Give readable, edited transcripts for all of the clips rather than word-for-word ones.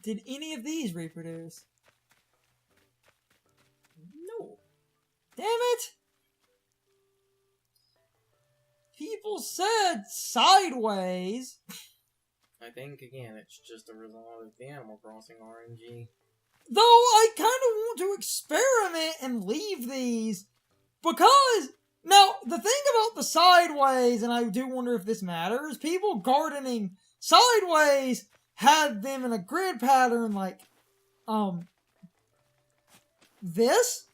Did any of these reproduce? No. Damn it! People said sideways. I think, again, it's just a result of the Animal Crossing RNG. Though I kind of want to experiment and leave these. Because, now, the thing about the sideways, and I do wonder if this matters, people gardening sideways had them in a grid pattern like, this.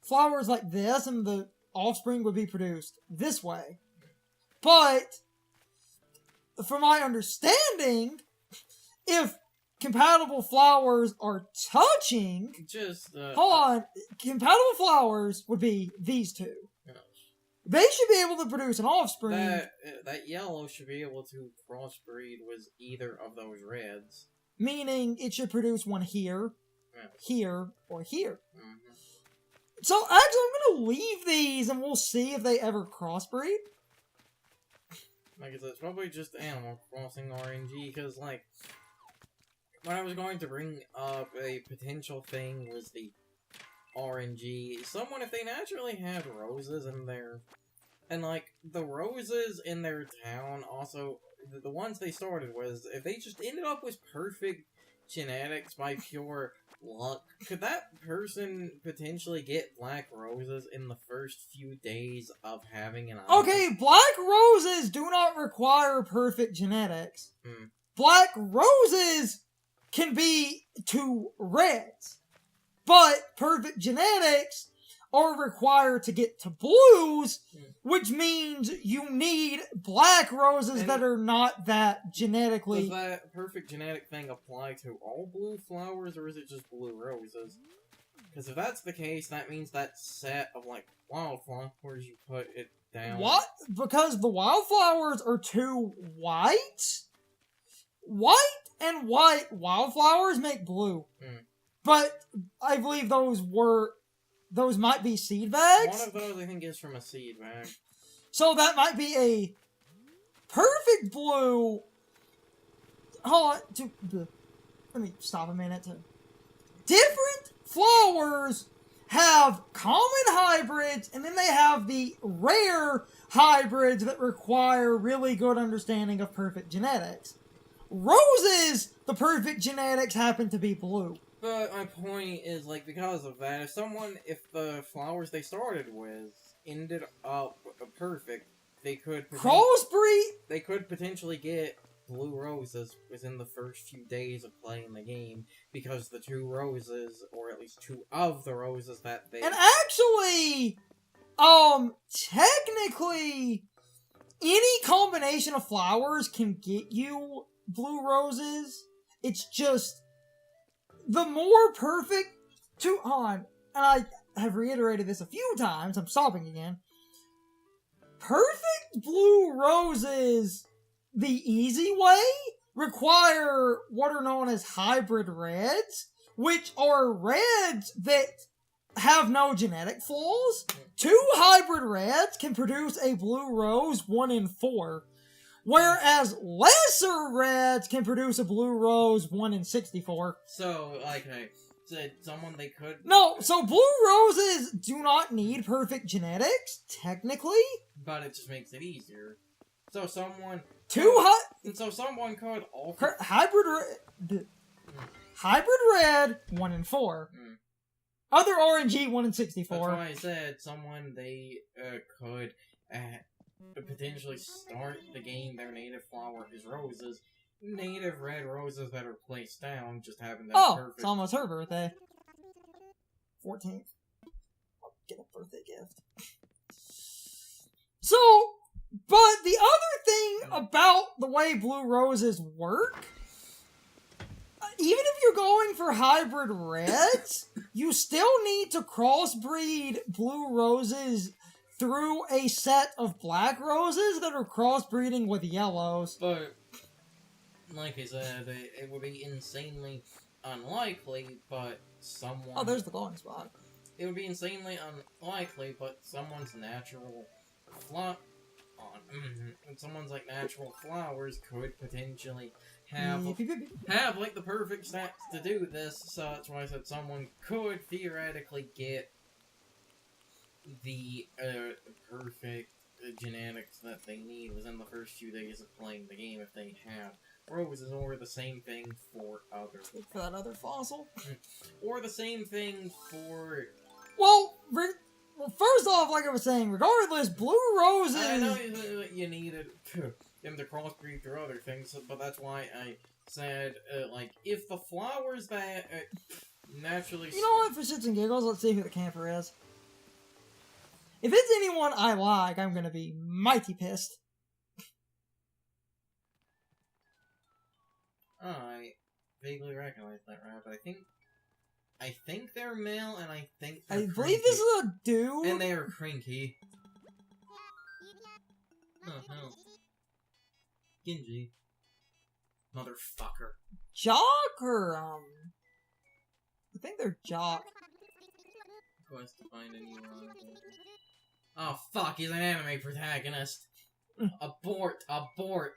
Flowers like this, and the offspring would be produced this way. But, from my understanding, if compatible flowers are touching... Just, hold on. Compatible flowers would be these two. Yeah. They should be able to produce an offspring. That yellow should be able to crossbreed with either of those reds. Meaning it should produce one here, here, or here. Mm-hmm. So, actually, I'm going to leave these and we'll see if they ever crossbreed. Like I said, it's probably just Animal Crossing RNG, because, like, when I was going to bring up a potential thing was the RNG, someone, if they naturally had roses in their, and, like, the roses in their town also, the ones they started with, if they just ended up with perfect genetics by pure luck, could that person potentially get black roses in the first few days of having an island? Okay, black roses do not require perfect genetics. Hmm. Black roses can be to reds, but perfect genetics are required to get to blues, which means you need black roses that are not that genetically... Does that perfect genetic thing apply to all blue flowers, or is it just blue roses? Because if that's the case, that means that set of, like, wildflowers, you put it down... What? Because the wildflowers are too white? White and white wildflowers make blue. But I believe those might be seed bags? One of those, I think, is from a seed bag. So that might be a perfect blue... Hold on. Let me stop a minute. Different flowers have common hybrids, and then they have the rare hybrids that require really good understanding of perfect genetics. Roses, the perfect genetics happen to be blue. But my point is, like, because of that, if the flowers they started with ended up perfect, they could... Crossbreed? They could potentially get blue roses within the first few days of playing the game, because the two roses, or at least two of the roses that they... And actually, technically, any combination of flowers can get you blue roses. It's just... the more perfect hold on, and I have reiterated this a few times, I'm stopping again. Perfect blue roses, the easy way, require what are known as hybrid reds, which are reds that have no genetic flaws. 2 hybrid reds can produce a blue rose 1 in 4. Whereas lesser reds can produce a blue rose 1 in 64. So, like I said, they could... No, so blue roses do not need perfect genetics, technically. But it just makes it easier. So someone... So someone could offer... Hybrid red, 1 in 4. Other RNG, 1 in 64. That's why I said they could... potentially start the game, their native flower is roses. Native red roses that are placed down just happen to be perfect. It's almost her birthday. 14th. I'll get a birthday gift. So, but the other thing about the way blue roses work, even if you're going for hybrid reds, you still need to crossbreed blue roses through a set of black roses that are crossbreeding with yellows. But, like I said, it would be insanely unlikely, but someone... Oh, there's the glowing spot. It would be insanely unlikely, but someone's natural on. And someone's like natural flowers could potentially have like the perfect stats to do this, so that's why I said someone could theoretically get the perfect genetics that they need within the first few days of playing the game if they have roses, or the same thing for other. For that other fossil? Or the same thing for... Well, first off, like I was saying, regardless, blue roses... I know you needed them to crossbreed through other things, but that's why I said, like, if the flowers that naturally... You know what, for shits and giggles, let's see who the camper is. If it's anyone I like, I'm gonna be mighty pissed. Oh, I vaguely recognize that rabbit. I think they're male, and I think they're I believe cranky. this is a dude. And they are cranky. Oh, hell. Genji. Motherfucker. Jock or, I think they're Jock. Quest to find a new rival. Oh, fuck, he's an anime protagonist. Abort, abort.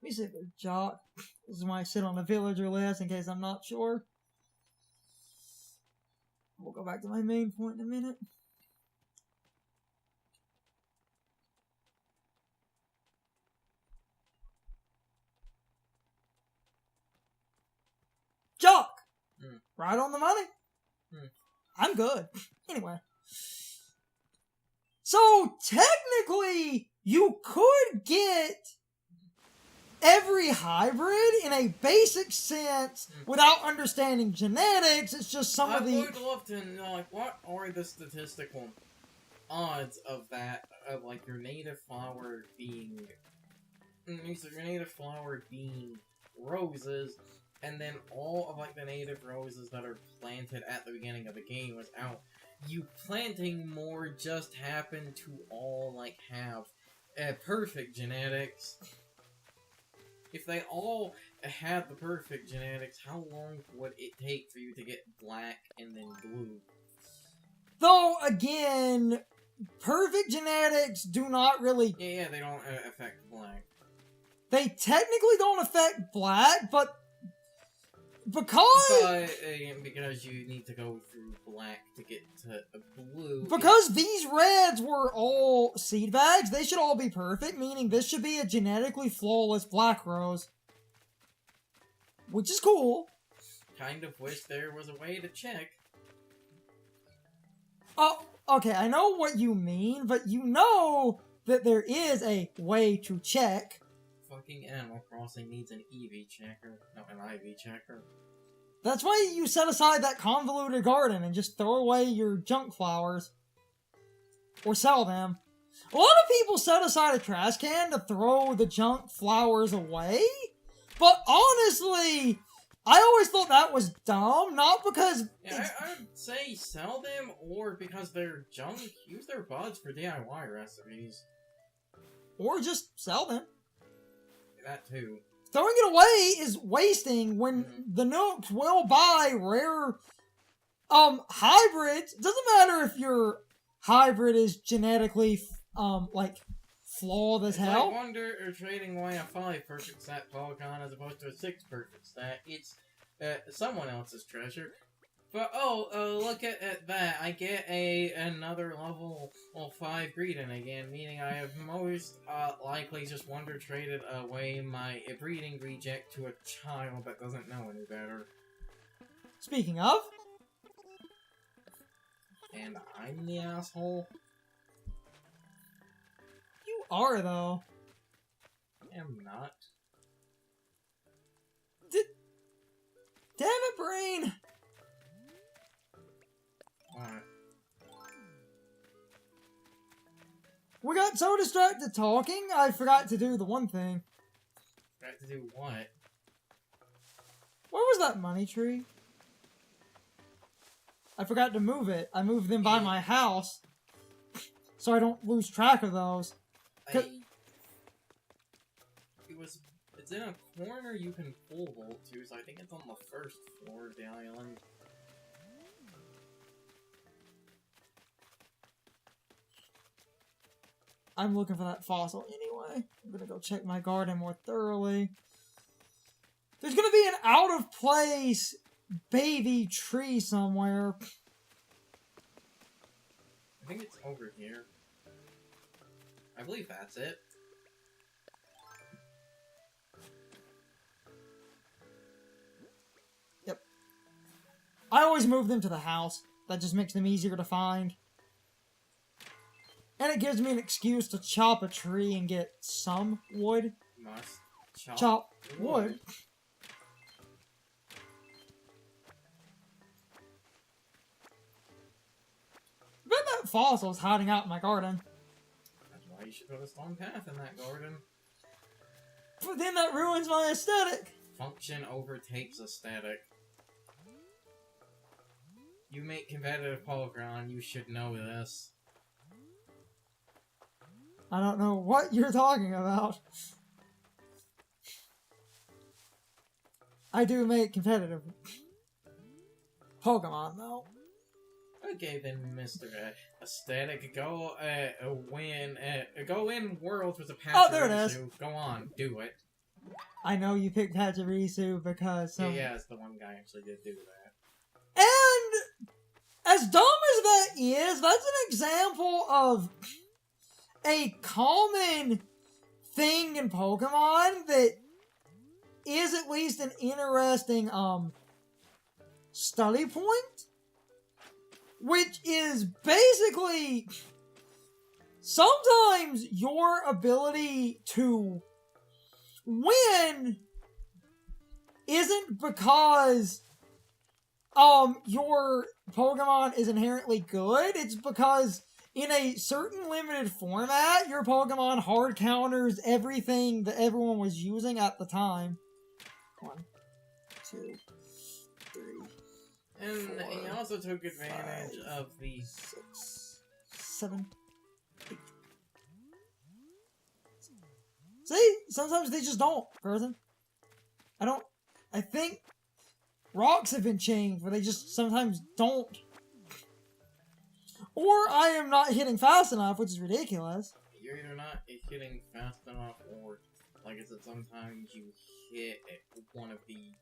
Let me see if they're Jock. This is why I sit on the villager list in case I'm not sure. We'll go back to my main point in a minute. Jock! Right on the money? I'm good. Anyway. So, technically, you could get every hybrid in a basic sense without understanding genetics. It's just some of the... I would love to know, like, what are the statistical odds of that, of, like, your native flower being... your native flower being roses, and then all of, like, the native roses that are planted at the beginning of the game was out. You planting more just happen to all, like, have perfect genetics. If they all had the perfect genetics, how long would it take for you to get black and then blue? Though, again, perfect genetics do not really... Yeah, they don't affect black. They technically don't affect black, but... Because you need to go through black to get to blue. Because these reds were all seed bags, they should all be perfect, meaning this should be a genetically flawless black rose. Which is cool. Kind of wish there was a way to check. Oh, okay, I know what you mean, but you know that there is a way to check. Fucking Animal Crossing needs an EV checker. No, an IV checker. That's why you set aside that convoluted garden and just throw away your junk flowers. Or sell them. A lot of people set aside a trash can to throw the junk flowers away. But honestly, I always thought that was dumb. Not because... Yeah, I would say sell them, or because they're junk, use their buds for DIY recipes. Or just sell them. That too. Throwing it away is wasting when the Nooks will buy rare hybrids. It doesn't matter if your hybrid is genetically like flawed as hell. I wonder if trading away a 5 perfect stat Pokémon as opposed to a 6 perfect stat, it's someone else's treasure. But look at that! I get another level 5 Greedent again, meaning I have most likely just wonder traded away my breeding reject to a child that doesn't know any better. Speaking of, and I'm the asshole. You are though. I am not. Damn it, brain! We got so distracted talking, I forgot to do the one thing. Forgot to do what? Where was that money tree? I forgot to move it. I moved them by my house, so I don't lose track of those. It's in a corner you can pull vault to, so I think it's on the first floor of the island. I'm looking for that fossil anyway. I'm gonna go check my garden more thoroughly. There's gonna be an out-of-place baby tree somewhere. I think it's over here. I believe that's it. Yep. I always move them to the house. That just makes them easier to find. And it gives me an excuse to chop a tree and get some wood. Must Chop wood. I bet that fossil's hiding out in my garden. That's why you should put a stone path in that garden. But then that ruins my aesthetic. Function overtakes aesthetic. You make competitive Pokemon, you should know this. I don't know what you're talking about. I do make competitive Pokemon, though. Okay then, Mr. Aesthetic, go in Worlds with a Pachirisu. Oh, there it is. Go on, do it. I know you picked Pachirisu because... Yeah, it's the one guy actually did do that. And as dumb as that is, that's an example of a common thing in Pokemon that is at least an interesting study point, which is basically sometimes your ability to win isn't because your Pokemon is inherently good. It's because in a certain limited format, your Pokemon hard counters everything that everyone was using at the time. 1, 2, 3. And 4, he also took advantage 5, of the 6, 7, 8. See? Sometimes they just don't, person. I think rocks have been changed where they just sometimes don't. Or I am not hitting fast enough, which is ridiculous. You're either not hitting fast enough, or, like I said, sometimes you hit one of the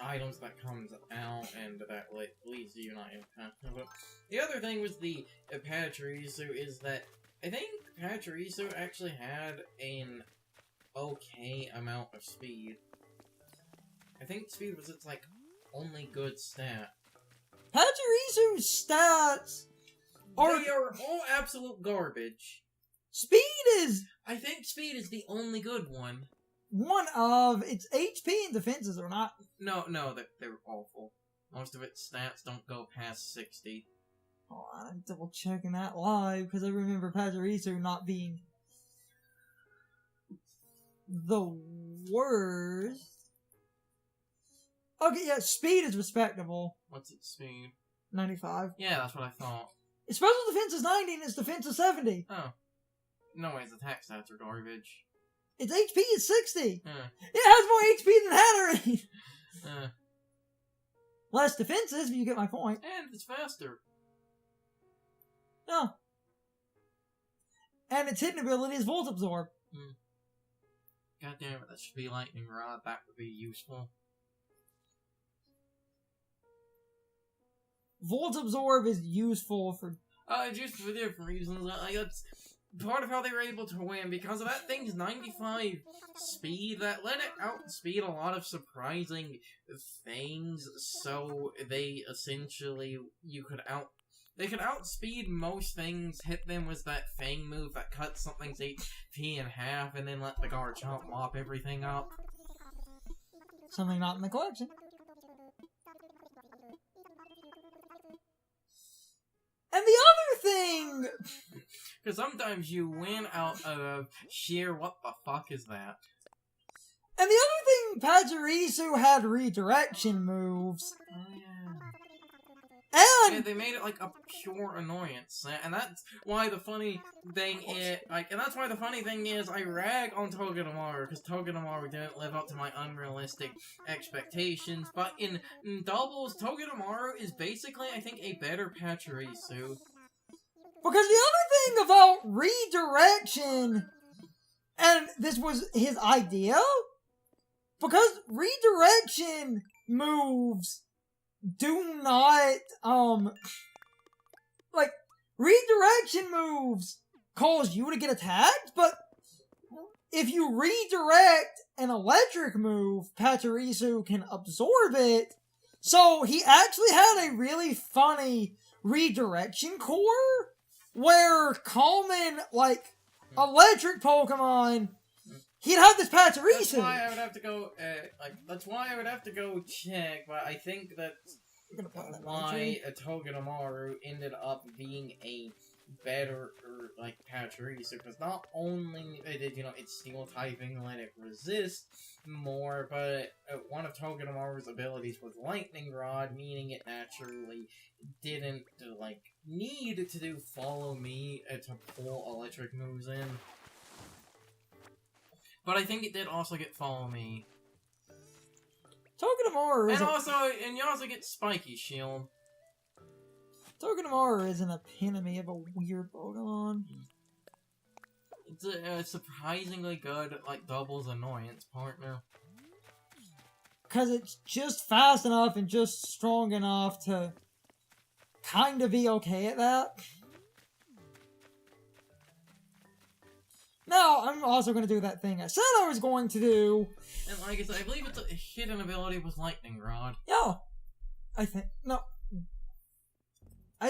items that comes out, and that leads to you not hitting fast enough. But the other thing with the Pachirisu is that I think Pachirisu actually had an okay amount of speed. I think speed was its, like, only good stat. Pachirisu's stats are... They are all absolute garbage. Speed is I think speed is the only good one. one of... Its HP and defenses are not... No, they're awful. Most of its stats don't go past 60. Oh, I'm double checking that live, because I remember Pachirisu not being the worst. Okay, yeah, speed is respectable. What's its speed? 95. Yeah, that's what I thought. Its special defense is 90 and its defense is 70. Oh. No way, its attack stats are garbage. Its HP is 60. Uh, It has more HP than Hatterene. uh, Less defenses, but you get my point. and it's faster. No. And its hidden ability is Volt Absorb. God damn it, that should be Lightning Rod. That would be useful. Volt Absorb is useful for... Just for different reasons. That's part of how they were able to win, because of that thing's 95 speed, that let it outspeed a lot of surprising things, so they essentially, they could outspeed most things, hit them with that Fang move that cuts something's HP in half, and then let the Garchomp mop everything up. Something not in the collection. And the other thing... Because sometimes you win out of sheer what the fuck is that? And the other thing, Pachirisu had redirection moves. Oh yeah. And... Yeah, they made it like a pure annoyance, and that's why the funny thing is, I rag on Togedemaru, because Togedemaru didn't live up to my unrealistic expectations, but in doubles, Togedemaru is basically, I think, a better Pachirisu. Because the other thing about redirection, and this was his idea, because redirection moves do not, like, redirection moves cause you to get attacked, but if you redirect an electric move, Pachirisu can absorb it. So he actually had a really funny redirection core where common, like, electric Pokemon, he'd have this Pachirisu. That's why I would have to go, that's why I would have to go check, but I think that's why a Togedemaru ended up being a better, like, Pachirisu, because not only did, its steel typing let it resist more, but one of Togedemaru's abilities was Lightning Rod, meaning it naturally didn't, like, need to do Follow Me to pull electric moves in. But I think it did also get Follow Me. Togedemaru is and you also get Spiky Shield. Togedemaru is an epitome of a weird Pokemon. It's a surprisingly good, like, doubles annoyance partner. Because it's just fast enough and just strong enough to kind of be okay at that. Now, I'm also going to do that thing I said I was going to do. And like I said, I believe it's a hidden ability with Lightning Rod. Yeah. I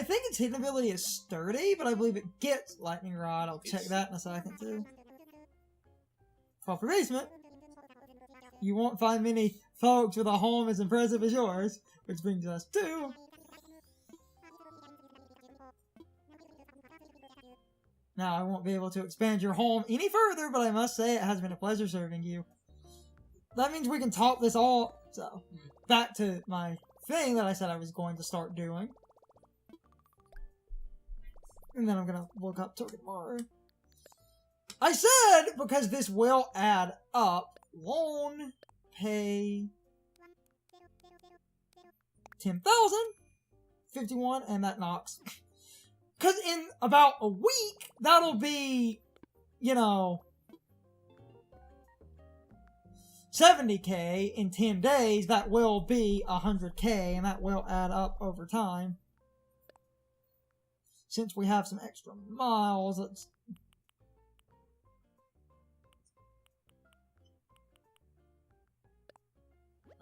think its hidden ability is Sturdy, but I believe it gets Lightning Rod. I'll check that in a second, too. Fall for basement. You won't find many folks with a home as impressive as yours, which brings us to... Now, I won't be able to expand your home any further, but I must say it has been a pleasure serving you. That means we can top this all. So, back to my thing that I said I was going to start doing. And then I'm going to look up Togedemaru. I said, because this will add up, loan, pay, 10,000, 51, and that knocks. Because in about a week, that'll be, 70k. In 10 days, that will be 100k, and that will add up over time. Since we have some extra miles, let's...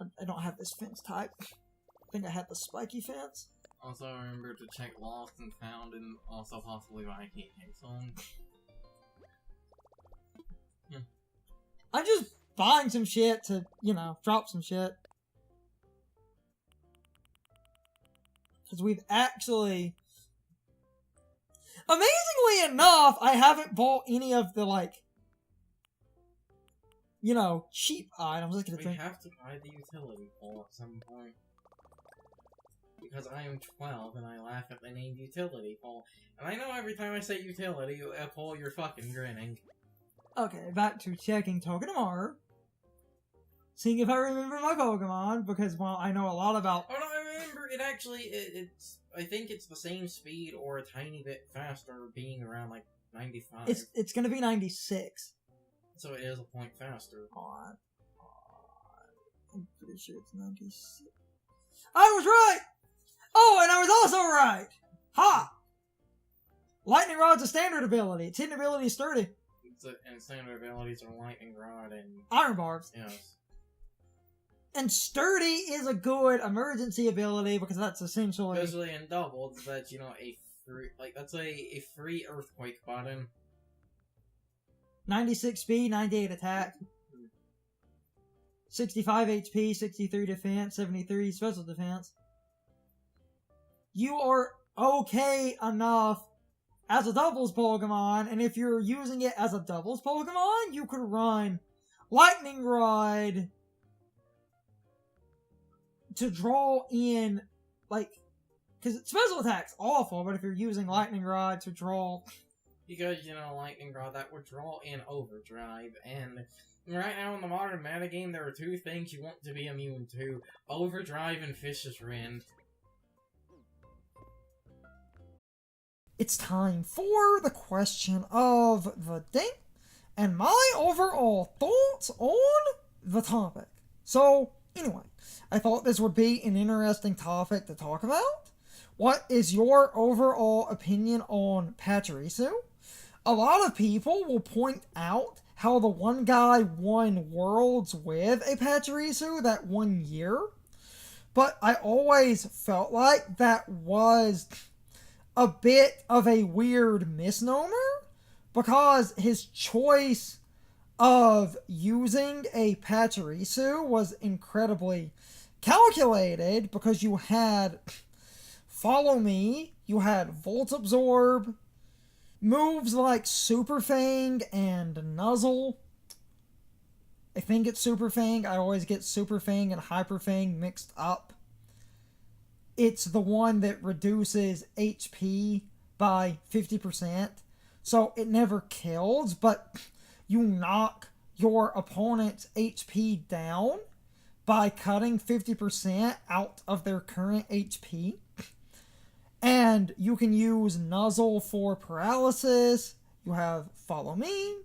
I don't have this fence type. I think I had the spiky fence. Also, remember to check Lost and Found, and also possibly buy a song. Yeah. I'm just buying some shit to, drop some shit. Because we've actually... Amazingly enough, I haven't bought any of the, cheap items. Let's get a drink. We have to buy the utility pole at some point. Because I am 12 and I laugh at the name utility pole. And I know every time I say utility pole, you're fucking grinning. Okay, back to checking Togedemaru. Seeing if I remember my Pokemon, because, well, I know a lot about... Oh no, I remember it actually, it's... I think it's the same speed or a tiny bit faster, being around, 95. It's gonna be 96. So it is a point faster. I'm pretty sure it's 96. I was right! Oh, and I was also right! Ha! Lightning Rod's a standard ability. Its hidden ability is Sturdy. And standard abilities are Lightning Rod and... Iron Barbs. Yes. And Sturdy is a good emergency ability because that's essentially... Especially in doubles, that's, a free... that's a free Earthquake button. 96 speed, 98 attack. 65 HP, 63 defense, 73 special defense. You are okay enough as a doubles Pokemon, and if you're using it as a doubles Pokemon, you could run Lightning Rod to draw in, because special attack's awful, but if you're using Lightning Rod to draw... Because, Lightning Rod, that would draw in Overdrive, and right now in the modern metagame, there are two things you want to be immune to. Overdrive and Fish's Rend. it's time for the question of the day and my overall thoughts on the topic. So, anyway, I thought this would be an interesting topic to talk about. What is your overall opinion on Pachirisu? A lot of people will point out how the one guy won Worlds with a Pachirisu that 1 year, but I always felt like that was a bit of a weird misnomer because his choice of using a Pachirisu was incredibly calculated because you had Follow Me, you had Volt Absorb, moves like Super Fang and Nuzzle. I think it's Super Fang. I always get Super Fang and Hyper Fang mixed up. It's the one that reduces HP by 50%. So it never kills, but you knock your opponent's HP down by cutting 50% out of their current HP. And you can use Nuzzle for paralysis. You have Follow Me.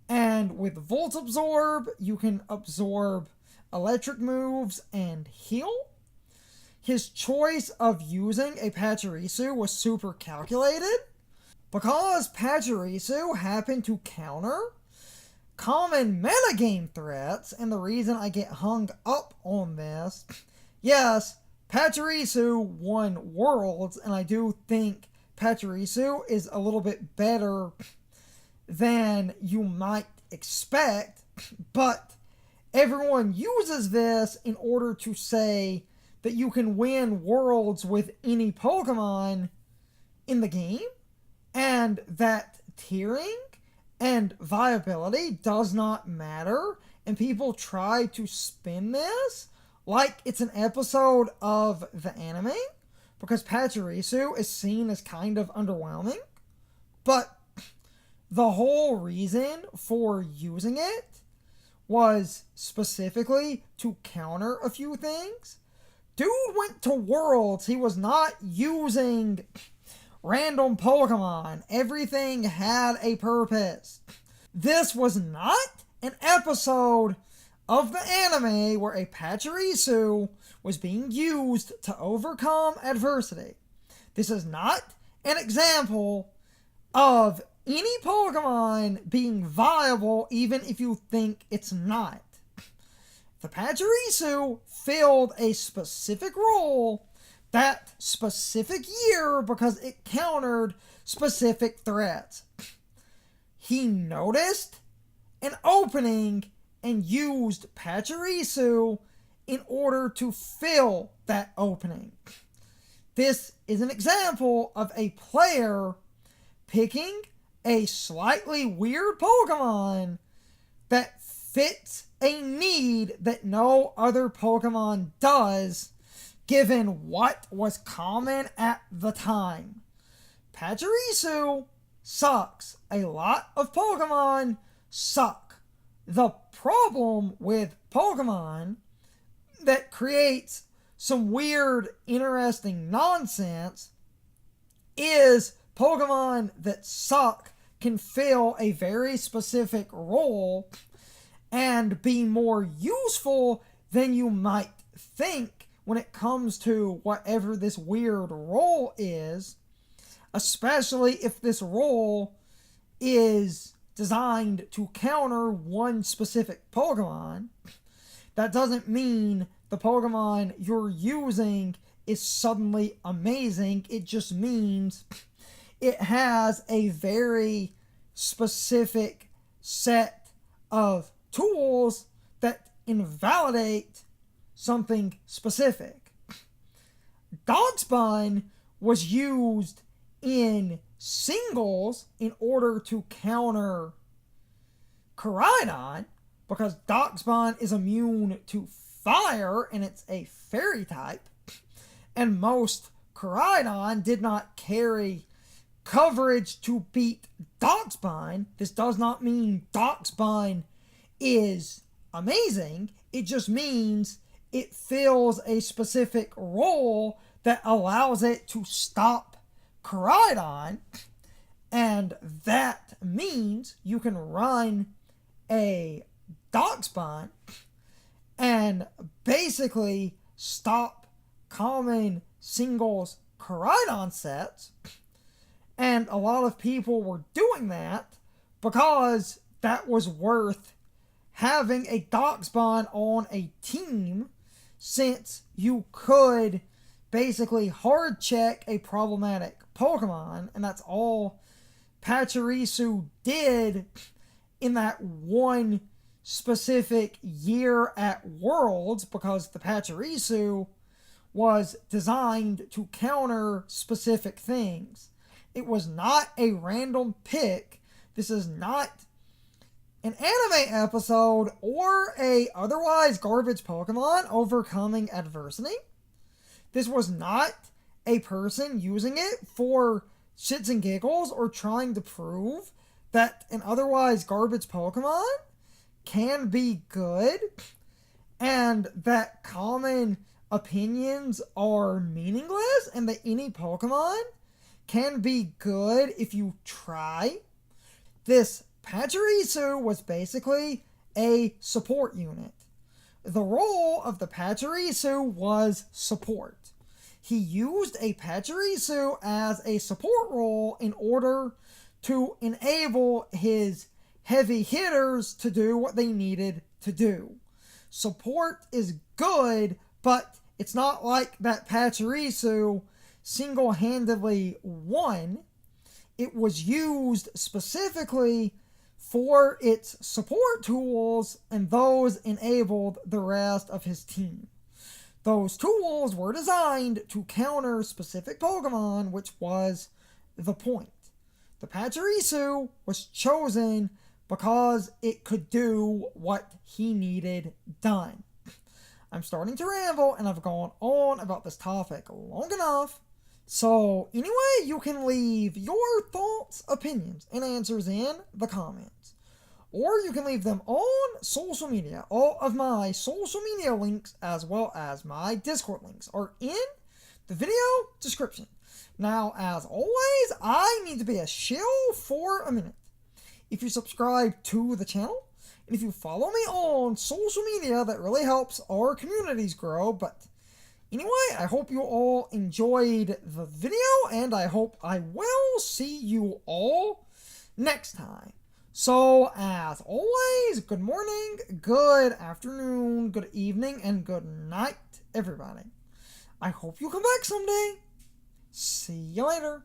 And with Volt Absorb, you can absorb electric moves and heal. His choice of using a Pachirisu was super calculated because Pachirisu happened to counter common metagame threats, and the reason I get hung up on this, yes, Pachirisu won Worlds, and I do think Pachirisu is a little bit better than you might expect, but everyone uses this in order to say that you can win Worlds with any Pokemon in the game, and that tiering and viability does not matter, and people try to spin this like it's an episode of the anime, because Pachirisu is seen as kind of underwhelming, but the whole reason for using it was specifically to counter a few things. Dude went to Worlds, he was not using random Pokemon. Everything had a purpose. This was not an episode of the anime where a Pachirisu was being used to overcome adversity. This is not an example of any Pokemon being viable even if you think it's not. The Pachirisu filled a specific role that specific year because it countered specific threats. He noticed an opening and used Pachirisu in order to fill that opening. This is an example of a player picking a slightly weird Pokemon that fits a need that no other Pokemon does, given what was common at the time. Pachirisu sucks. A lot of Pokemon suck. The problem with Pokemon that creates some weird, interesting nonsense is Pokemon that suck can fill a very specific role and be more useful than you might think when it comes to whatever this weird role is, especially if this role is designed to counter one specific Pokemon. That doesn't mean the Pokemon you're using is suddenly amazing. It just means it has a very specific set of tools that invalidate something specific. Darkspine was used in singles in order to counter Koraidon, because Darkspine is immune to fire and it's a fairy type, and most Koraidon did not carry coverage to beat Darkspine. This does not mean Darkspine is amazing, it just means it fills a specific role that allows it to stop Koraidon, and that means you can run a Darkspawn and basically stop common singles Koraidon sets. And a lot of people were doing that because that was worth having a Darkspawn on a team, since you could basically hard check a problematic Pokemon, and that's all Pachirisu did in that one specific year at Worlds, because the Pachirisu was designed to counter specific things. It was not a random pick. This is not an anime episode or a otherwise garbage Pokemon overcoming adversity. This was not a person using it for shits and giggles or trying to prove that an otherwise garbage Pokemon can be good and that common opinions are meaningless and that any Pokemon can be good if you try. This Pachirisu was basically a support unit. The role of the Pachirisu was support. He used a Pachirisu as a support role in order to enable his heavy hitters to do what they needed to do. Support is good, but it's not like that Pachirisu single-handedly won. It was used specifically for its support tools, and those enabled the rest of his team. Those tools were designed to counter specific Pokemon, which was the point. The Pachirisu was chosen because it could do what he needed done. I'm starting to ramble, and I've gone on about this topic long enough. So, anyway, you can leave your thoughts, opinions, and answers in the comments. Or you can leave them on social media. All of my social media links, as well as my Discord links, are in the video description. Now, as always, I need to be a shill for a minute. If you subscribe to the channel, and if you follow me on social media, that really helps our communities grow. But anyway, I hope you all enjoyed the video, and I hope I will see you all next time. So, as always, good morning, good afternoon, good evening, and good night, everybody. I hope you come back someday. See you later.